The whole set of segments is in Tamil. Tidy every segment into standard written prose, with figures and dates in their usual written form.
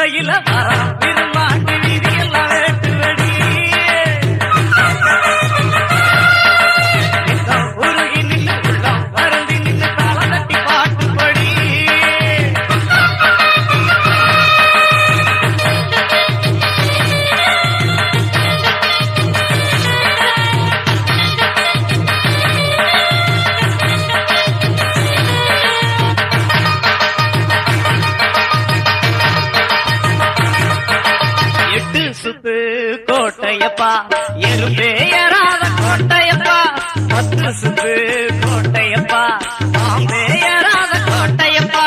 குதிரையில வரா விரும்பாண்டி வீதியெல்லாம் வேட்டு வெடி உருகி நின்று உள்ளம் வருந்தி நின்று தாளம் தட்டி பாட்டுப்படி சுத்து கோட்டையப்பா எறும்பே ஏறாத கோட்டையப்பா 10 சுத்து கோட்டையப்பா பாம்பே ஏறாத கோட்டையப்பா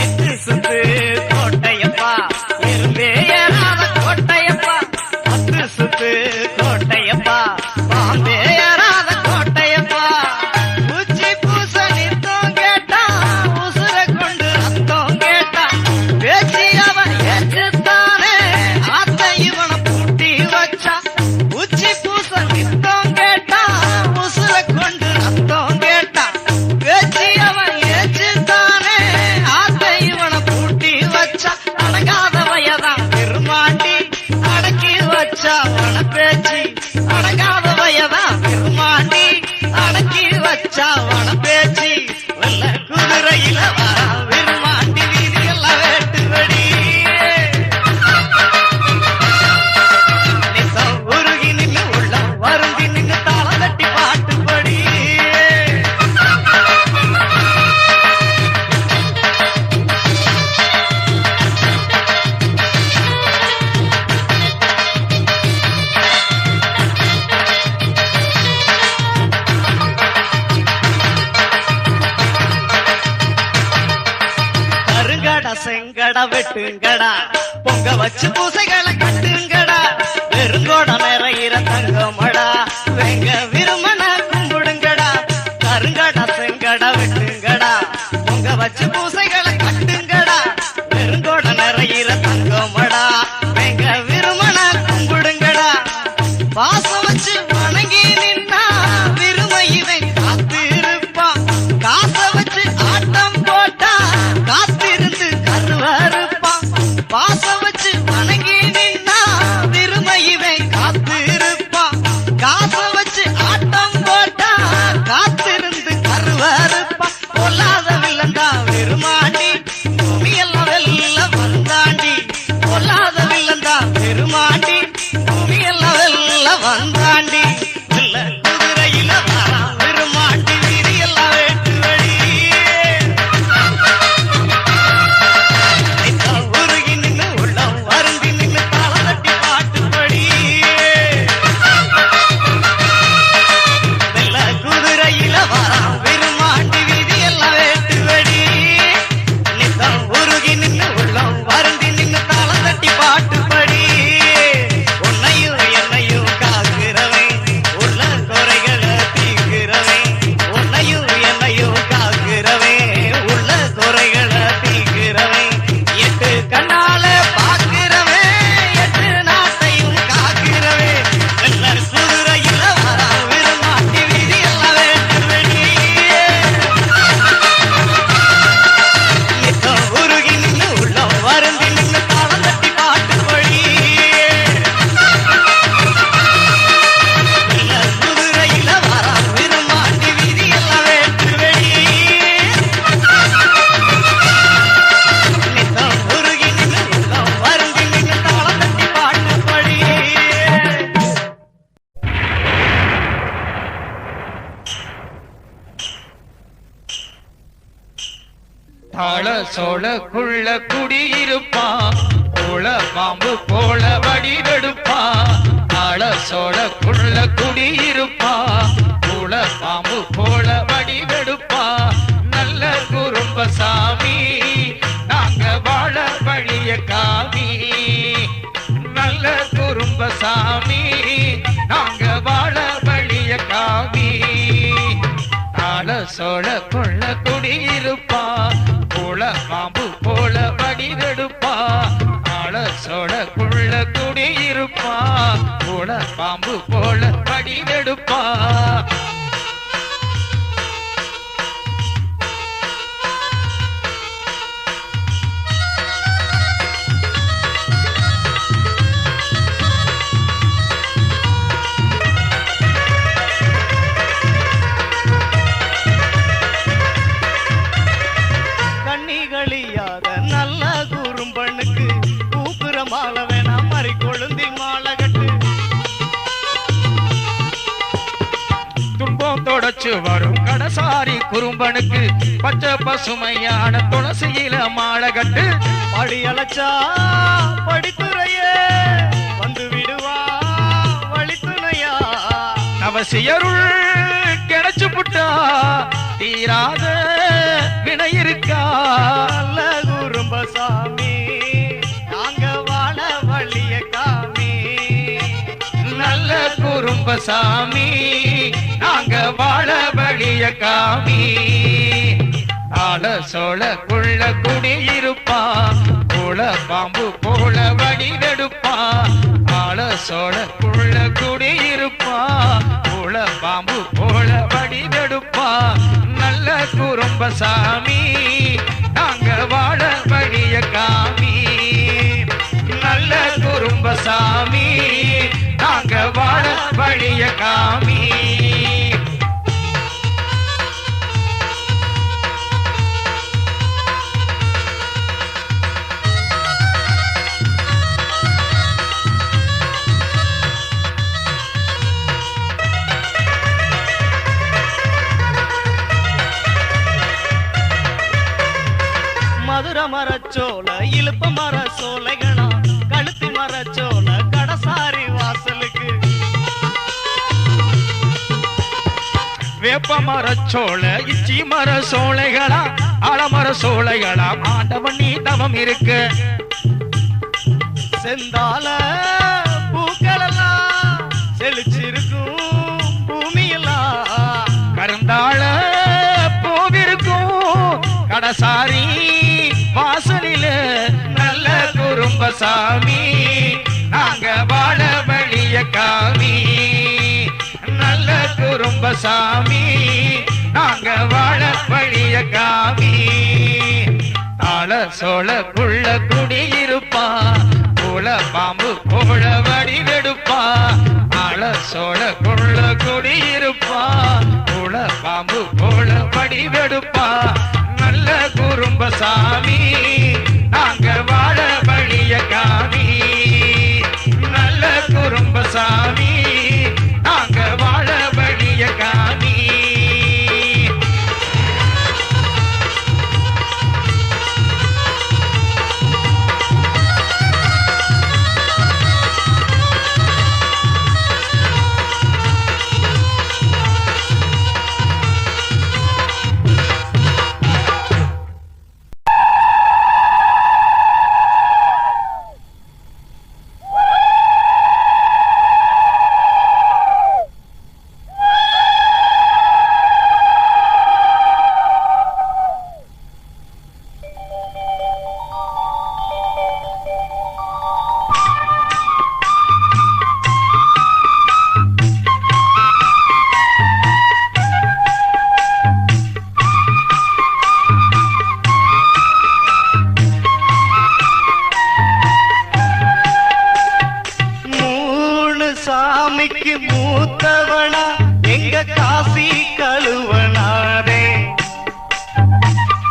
8 சுத்து கோட்டையப்பா எறும்பே ஏறாத கோட்டையப்பா 10 சுத்து கோட்டையப்பா பாம்பே ஏறாத கோட்டையப்பா உச்சி பூச நித்தம் கேட்டா உசுர கொண்டு ரத்தம் கேட்டா பேச்சு அவன் ஏற்றுத்தானே இவனை பூட்டி வச்சா உச்சி பூச நித்தம் கேட்டா உசுர கொண்டு ரத்தம் கேட்டா பேச்சு அவன் ஏற்றுத்தானே ஆத்த இவனை பூட்டி வச்சா அடங்காத வயதான் பெருமாண்டி அடக்கி வச்சா அவன பேச்சு அடங்காத வயதான் பெருமாண்டி அடக்கி வச்சா அவன பேச்சு வெள்ள குதிரையில வரா பெருமாண்டி வீதியெல்லாம் வேட்டு வெடி செங்கடா வெட்டுங்கடா பொங்க வச்சு பூசைகளை கட்டுங்கடா வெறுங்கோட நிறையிற தங்கமடா வெங்க விருமன கும்பிடுங்கடா கருங்கடா செங்கடா வெட்டுங்கடா பொங்க வச்சு பூசைகளை கட்டுங்கடா வெறுங்கோட நிறையிற தங்கமடா வெங்க விருமன கும்பிடுங்கடா பாசம் வச்சு வணங்கி நின்னா விருமை இவன் காத்து இருப்பான் காசை வச்சு ஆட்டம் போட்டா காத்திருந்து கருவறுப்பான் பாசம் வச்சு வணங்கி நின்னா விருமை இவன் காத்து இருப்பான் காசை வச்சு ஆட்டம் போட்டா காத்திருந்து கருவறுப்பான் பொல்லாத வில்லந்தா விருமாண்டி பூமியெல்லாம் வெல்ல வந்தாண்டி பொல்லாத வில்லந்தா விருமாண்டி பூமியெல்லாம் வெல்ல வந்தாண்டி இல்ல குதிரையில வரா விருமாண்டி வீதியெல்லாம் வேட்டு வழி உருகி நின்று உள்ளம் வருந்தி நின்று தாளம் தட்டி பாட்டுப்படி இல்ல குதிரையில வரா விருமாண்டி வீதியெல்லாம் வேட்டு வழி நித்தம் உருகி நின்று உள்ளம் வருந்தி நின்று தாளம் தட்டி பாட்டுப்படி உன்னையும் என்னையும் காக்கிறவன் உள்ள குறைகளை தீர்க்கிறவன் உன்னையும் என்னையும் காக்கிறவன் உள்ள குறைகளை தீர்க்கிறவன் 8 கண்ணால பாக்கிறவன் 8 நாட்டையும் காக்கிறவன் வெள்ள குதிரையில வரா விருமாண்டி வீதியெல்லாம் வேட்டு வெடி நித்தம் உருகி நின்று உள்ளம் வருந்தி நின்று தாளம் தட்டி பாட்டுப்படி வெள்ள குதிரையில வரா விருமாண்டி வீதியெல்லாம் வேட்டு வெடி நித்தம் உருகி நின்று உள்ளம் வருந்தி நின்று தாளம் தட்டி பாட்டுப்படி தாள சோழக்குள்ள குடியிருப்பான் போல பாம்பு போல வடிவெடுப்பான் தாள சோழக்குள்ள குடியிருப்பான் போல பாம்பு போல வடிவெடுப்பான் நல்ல குறும்பசாமி நாங்க வாழ வழிய காமி நல்ல குறும்பசாமி நாங்க வாழ வழிய காமி தாள சோழக்குள்ள குடியிருப்பா போல பாம்பு போல வடிவெடுப்பா தாள சோழக்குள்ள குடியிருப்பா போல பாம்பு போல வடிவெடுப்பா மாலை கொழுந்தில் மாலை கட்டு துன்பம் தொடச்சு வரும் கடசாரி குறும்பனுக்கு பச்சை பசுமையான துளசியில மாலை கட்டு படி அழைச்சா படித்துறையே வந்து விடுவா வழித்துணையா அவசியருள் கிடைச்சு புட்டா தீராத வினை இருக்கா நல்ல குறும்பசாமி நாங்க வாழ வழிய காமி நல்ல குறும்பசாமி நாங்க வாழ வழிய காமி ஆள சோழ குள்ள குடியிருப்பா போல பாம்பு போல வடிவெடுப்பா ஆள சோழ குள்ள குடியிருப்பா போல பாம்பு போல வடிவெடுப்பா நல்ல குறும்பசாமி நாங்க வாழ வழிய காமி நல்ல குறும்பசாமி நாங்க வாழ வழிய காமி மதுர மரச்சோல இழுப்ப மர சோலைகளா கழுத்து மரச்சோல கடசாரி வாசலுக்கு வேப்ப மரச்சோள இச்சி மர சோலைகளா ஆலமர சோலைகளா ஆண்டவன் நீ தவம் இருக்கு செந்தால பூக்களெல்லாம் செழிச்சிருக்கும் பூமியெல்லாம் கருந்தாள பூவிருக்கும் கடசாரி வாசலில நல்ல குறும்பசாமி நாங்க வாழ வழிய காமி நல்ல குறும்பசாமி நாங்க வாழ வழிய காமி ஆள சோழ குள்ள குடியிருப்பா போல பாம்பு போல வடிவெடுப்பா ஆள சோழ குள்ள குடியிருப்பா போல பாம்பு போல வடிவெடுப்பா நல்ல குறும்பசாமி நாங்க வாழ வழிய காமி நல்ல குறும்பசாமி நாங்க வாழ வழிய காமி சாமிக்கு மூத்தவனா எங்க காசி கழுவனாரே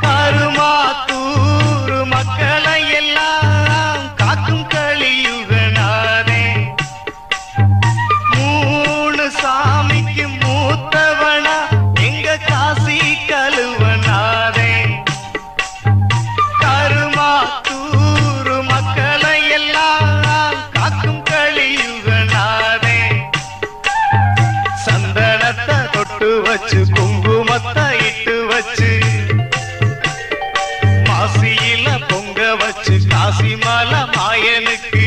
கருமாத்தூர் மக்களை எல்லாம் காக்கும் கலியுகனாரே மூணு சாமிக்கு மூத்தவனா எங்க காசி கழுவனாரே கருமாத்தூர் மக்களை எல்லாம் காக்கும் கலியுகனாரே சந்தனத்தை தொட்டு வச்சு குங்குமத்தை இட்டு வச்சு மாசியில பொங்க வச்சு காசிமல மாயனுக்கு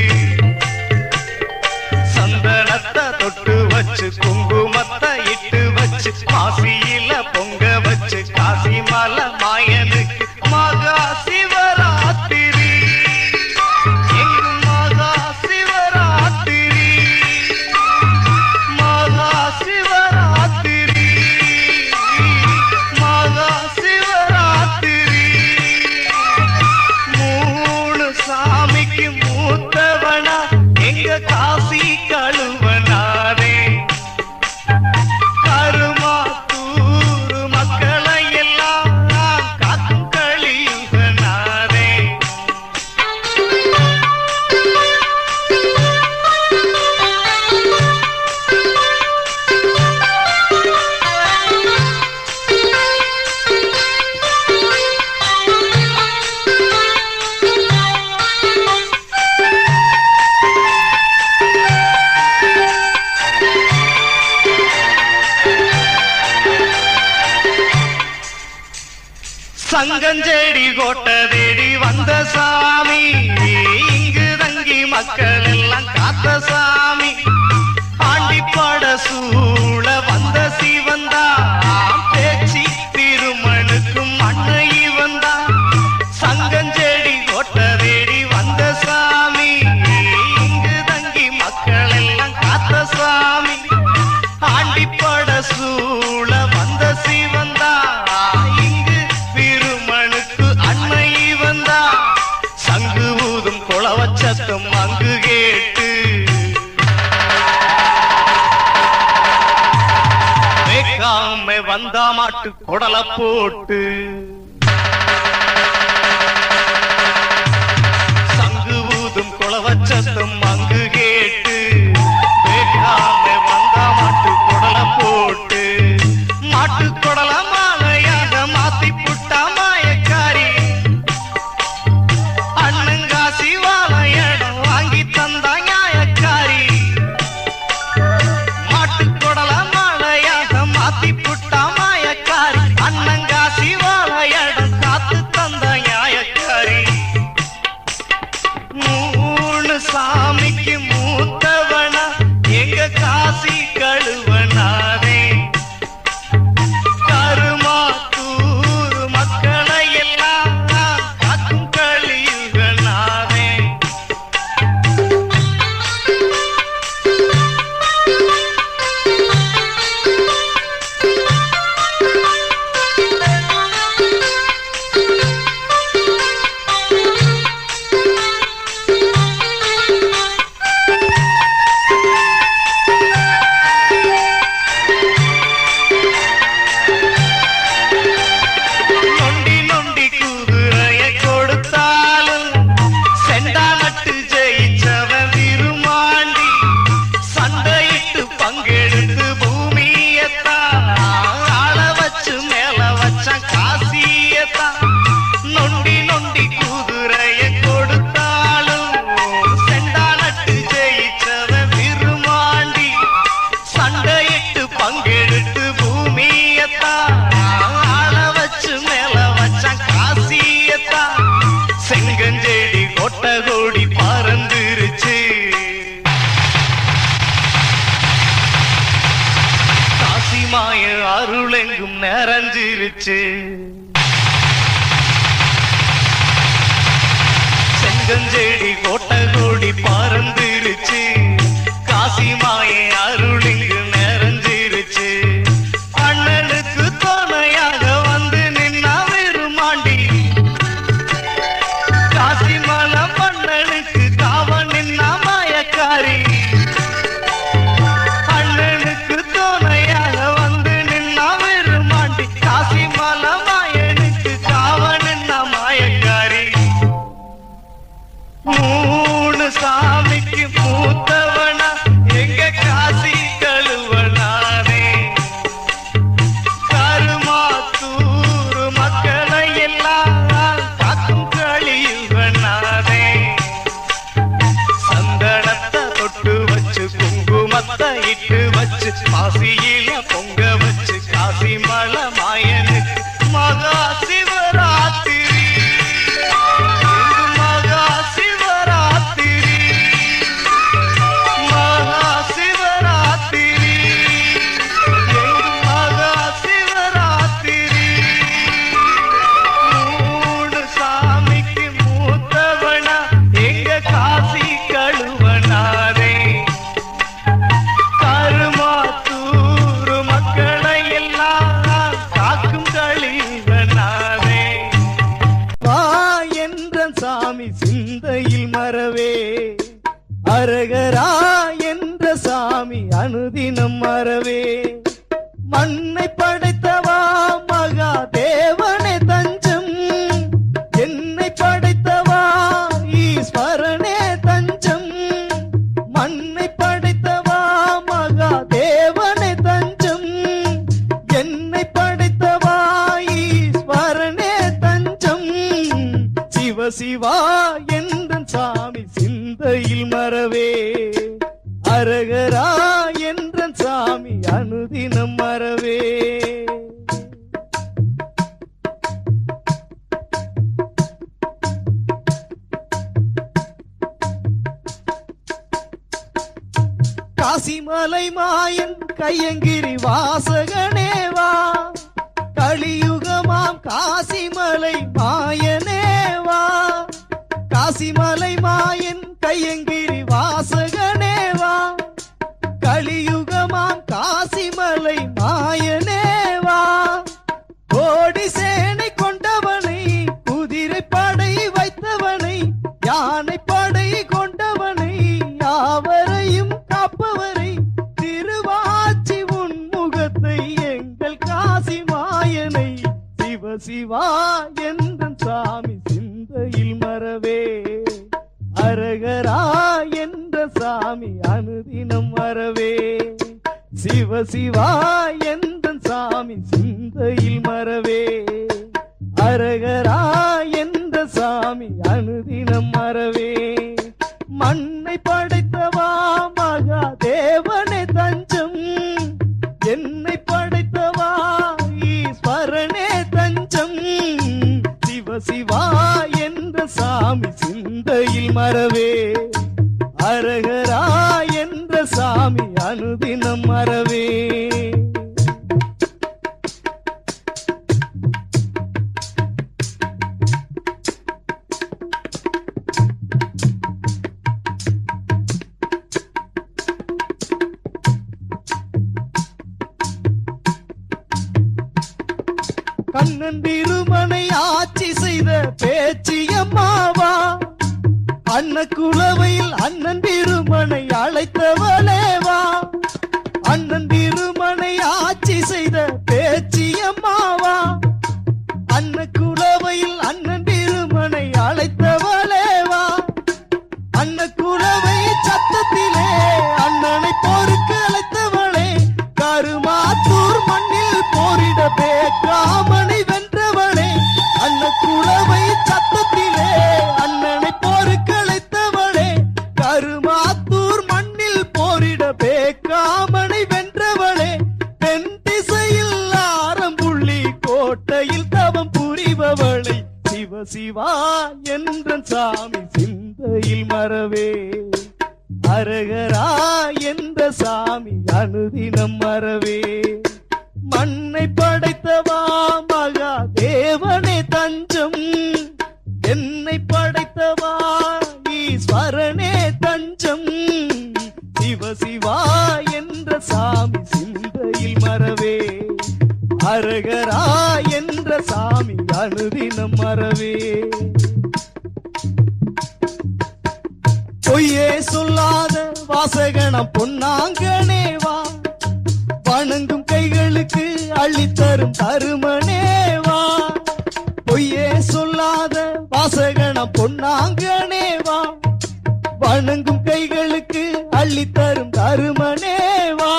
சந்தனத்தை தொட்டு வச்சு குங்குமத்தை இட்டு வச்சு மாசியில பொங்க வச்சு காசிமல மாயனுக்கு மகா சிவராத்திரி எங்கு மகா சிவராத்திரி மகா சிவராத்திரி மகா சிவராத்திரி மூணு சாமிக்கு மூத்தவனா எங்க காசி கழுவனாரே கருமாத்தூர் மக்களை எல்லாம் காக்கும் கலியுகனாரே சங்கஞ்சேடி கோட்டை தேடி வந்த சாமி, இங்கு தங்கி மக்கள் எல்லாம் காத்த சாமி. ஆண்டிப்பாட சூழ வந்த சிவந்தா, பேச்சு திருமணுக்கும் அன்னை வந்தா. சங்கஞ்சேடி கோட்டை தேடி வந்த சாமி, இங்கு தங்கி மக்கள் எல்லாம் காத்த சாமி. ஆண்டிப்பாட சூழ வந்த சிவந்தா, இங்கு திருமணுக்கு அன்னை வந்தா. சங்கு ஊதும் குளவச்சத்தம் அங்கு கேட்டு, வேக்காமை வந்தா மாட்டு குடலை போட்டு. சங்கு ஊதும் குளவச்சத்தம் அங்கு கேட்டு, வேக்காமை வந்தா மாட்டு குடலை போட்டு. மாட்டு குடல மாலையாக மாத்தி புட்டா மாயக்காரி, அண்ணங்காசி வாழையடம் வாங்கி தந்தா நியாயக்காரி. மாட்டு குடல மாலையாக மாத்தி புட்டா மாயக்காரி, அண்ணங்காசி வாழையடம் காத்து தந்த நியாயக்காரி. மூணு சாமிக்கு மூத்தவனா எங்க காசி கழுவனாரே. கருமாத்தூர் மக்களை எல்லாம் காக்கும் கழிவுகளாரே. நொண்டி நொண்டி குதிரைய கொடுத்தாலும் செண்டா நட்டு ஜெயிச்சவன் விருமாண்டி. சண்டையிட்டு பங்கெடுத்து பூமியத்தான் ஆள வச்சு மேல வச்சான் காசியத்தான். நொண்டி நொண்டி குதிரைய கொடுத்தாலும் செண்டா நட்டு ஜெயிச்சவன் விருமாண்டி. சண்டையிட்டு பங்கெடுத்து பூமியத்தான் ஆள வச்சு மேல வச்சான் காசியத்தான். செங்கஞ்செடி கொட்டை கோடி பறந்துருச்சு, காசிமாய அருளெங்கும் நிறைஞ்சிருச்சு. செங்கஞ்செடி கோட்டை கோடி பறந்துருச்சு, காசிமாய அருளெங்கு நிறைஞ்சிருச்சு. அண்ணனுக்கு துணையாக வந்து நின்னா விருமாண்டி, காசிமல பண்ணனுக்கு காவல் நின்னா மாயக்காரி. அண்ணனுக்கு துணையாக வந்து நின்னா விருமாண்டி, காசிமல மாயனுக்கு காவல் நின்னா மாயக்காரி. மூணு சாமிக்கு மூத்தவனா எங்க காசி கழுவனாரே. கருமாத்தூர் மக்களை எல்லாம் காக்கும் கழிவுகளாரே. சந்தனத்தை தொட்டு வச்சு குங்குமத்தை இட்டு வச்சு பாசியில பொங்க வச்சு காசிமல மாயனுக்கு மகா சிவராத்திரி. மகா சிவராத்திரி, மகா சிவராத்திரி, மகா சிவராத்திரி. மூணு சாமிக்கு மூத்தவனா எங்க காசி கழுவனாரே. கருமாத்தூர் மக்களை எல்லாம் காக்கும் கழிவனாரே. வா என்ற சாமி சிந்தையில் மறவே, அரகரா என்ற சாமி அனுதினம் மறவே. மண்ணை படைத்தவா மகா தேவனே தஞ்சம், என்னை படைத்தவா ஈஸ்வரனே தஞ்சம். மண்ணை படைத்தவா மகா தேவனே தஞ்சம், என்னை படைத்தவா ஈஸ்வரனே தஞ்சம். சிவ சிவா என்ற சாமி சிந்தையில் மறவே, அரகரா என்ற சாமி அனுதினம் மறவே. காசிமலை மாயன் கையங்கிரி வாசகனேவா கலியுகமாம் காசிமலை மாயனேவா காசிமலை மாயன் கையங்கிரி வாசகனேவா கலியுகமாம் காசிமலை மாயனேவா கோடி சேனை கொண்டவனை குதிரை படை வைத்தவனை யானை படை கொண்டவனை யாவரையும் காப்பவரை திருவாச்சி உன்முகத்தை எங்கள் காசி மாயனை சிவ சிவா என்ற சாமி சிந்தையில் மறவே அரகரா என்ற சாமி அனுதினம் வரவே சிவ சிவா என்ற சாமி சிந்தையில் மறவே அரகரா என்ற சாமி அனுதினம் மறவே மண்ணை படைத்தவா மகா தேவனே தஞ்சம் என்னை படைத்தவா ஈஸ்வரனே தஞ்சம் சிவ சிவா என்ற சாமி சிந்தையில் மறவே அரகரா என்ற சாமி அனுதினம் மறவே கண்ணன் திருமனை ஆட்சி செய்த பேச்சியம்மாவா அண்ணன் குலவையில் அண்ணன் திருமனை அழைத்தவளேவா அண்ணன் திருமனை ஆட்சி செய்த பேச்சியம்மாவா அண்ணன் குலவையில் அண்ணன் திருமனை அழைத்தவளேவா அண்ணன் குலவை சத்தத்திலே அண்ணனை போருக்கு அழைத்தவளே கருமாத்தூர் மண்ணில் போரிட பேக்காமனை வென்றவளே அண்ணன் குலவை சத்தத்திலே அண்ணனை போருக்கு அழைத்தவளே கருமாத்தூர் மண்ணில் போரிட பேக்காமனை வென்றவளே தென் திசையில் ஆரம்புள்ளி கோட்டையில் தவம் புரிபவளை சிவ சிவா என்ற சாமி சிந்தையில் மறவே அரகரா என்ற சாமி அனுதினம் மறவே மண்ணை படைத்தவா மகா தேவனே தஞ்சம் என்னை படைத்தவா ஈஸ்வரனே தஞ்சம் சிவ சிவா என்ற சாமி சிந்தையில் மறவே அரகரா என்ற சாமி அனுதினம் மறவே பொய்யே சொல்லாத வாசகனம் பொன்னாங்கனேவா வணங்கும் கைகளுக்கு அள்ளித்தரும் தருமனேவா பொய்யே சொல்லாத வாசகனம் பொன்னாங்கனேவா வணங்கும் கைகளுக்கு அள்ளித்தரும் தருமனேவா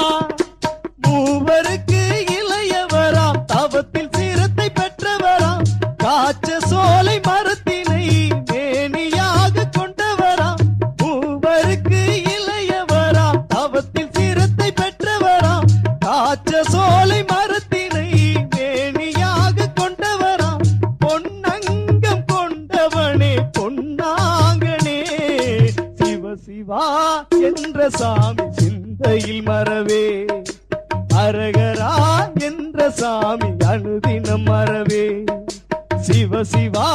மூவருக்கு இளையவராம் தவத்தில் சிரத்தை பெற்றவராம் காச்ச சோலை மரத்தினை மேனியாக கொண்டவராம் மூவருக்கு இளையவராம் தவத்தில் சிரத்தை பெற்றவராம் காச்ச சோலை மரத்தினை மேனியாக கொண்டவராம் பொன்னங்கம் கொண்டவனே பொன்னாங்கனே சிவ சிவா என்ற சாமி சிந்தையில் மறவே அரகரா என்ற சாமி அனுதினம் மறவே சிவ சிவா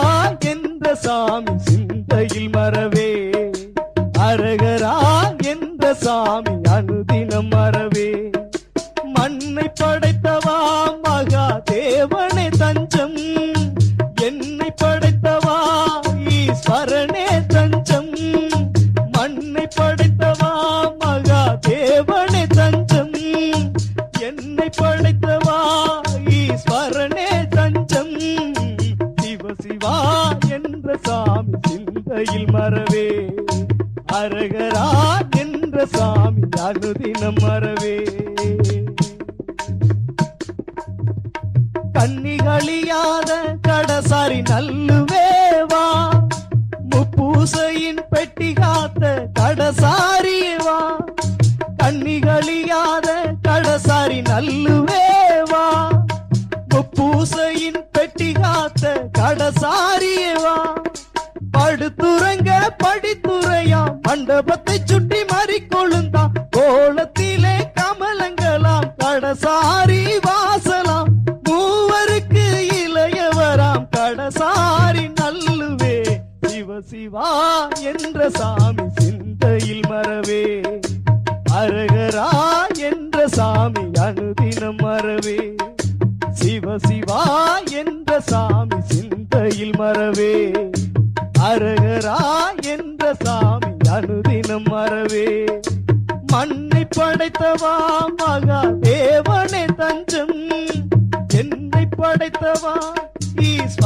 என்ற சாமி சிந்தையில் மறவே அரகரா என்ற சாமி அனுதினம் மறவே மண்ணை படைத்தவா மகா தேவனே தஞ்சம் என்னை படைத்தவா ஈஸ்வரனே தஞ்சம் மண்ணை படைத்தவா மகா தேவனே தஞ்சம் என்னை படைத்தவா ஈஸ்வரனே தஞ்சம் சிவ சிவா என்ற சாமி சிந்தையில் மறவே அரகரா என்ற சாமி அனுதினம் மறவே கன்னிகளியாத கடசாரி நல்லுவேவா முப்பூசையின் பெட்டி காத்த கடசாரியவா கன்னிகளியாத கடசாரி நல்லுவேவா முப்பூசையின் பெட்டி காத்த கடசாரியவா படுத்துறங்க படித்துறையா மண்டபத்தை சுற்றி மறி கொழுந்தா கோல என்ற சாமி சிந்தையில் மறவே அரகரா என்ற சாமி அனுதினம் மறவே சிவ சிவா என்ற சாமி சிந்தையில் மறவே அரகரா என்ற சாமி அனுதினம் மறவே மண்ணை படைத்தவா மகா தேவனே தஞ்சம் என்னை படைத்தவா ஈஸ்வர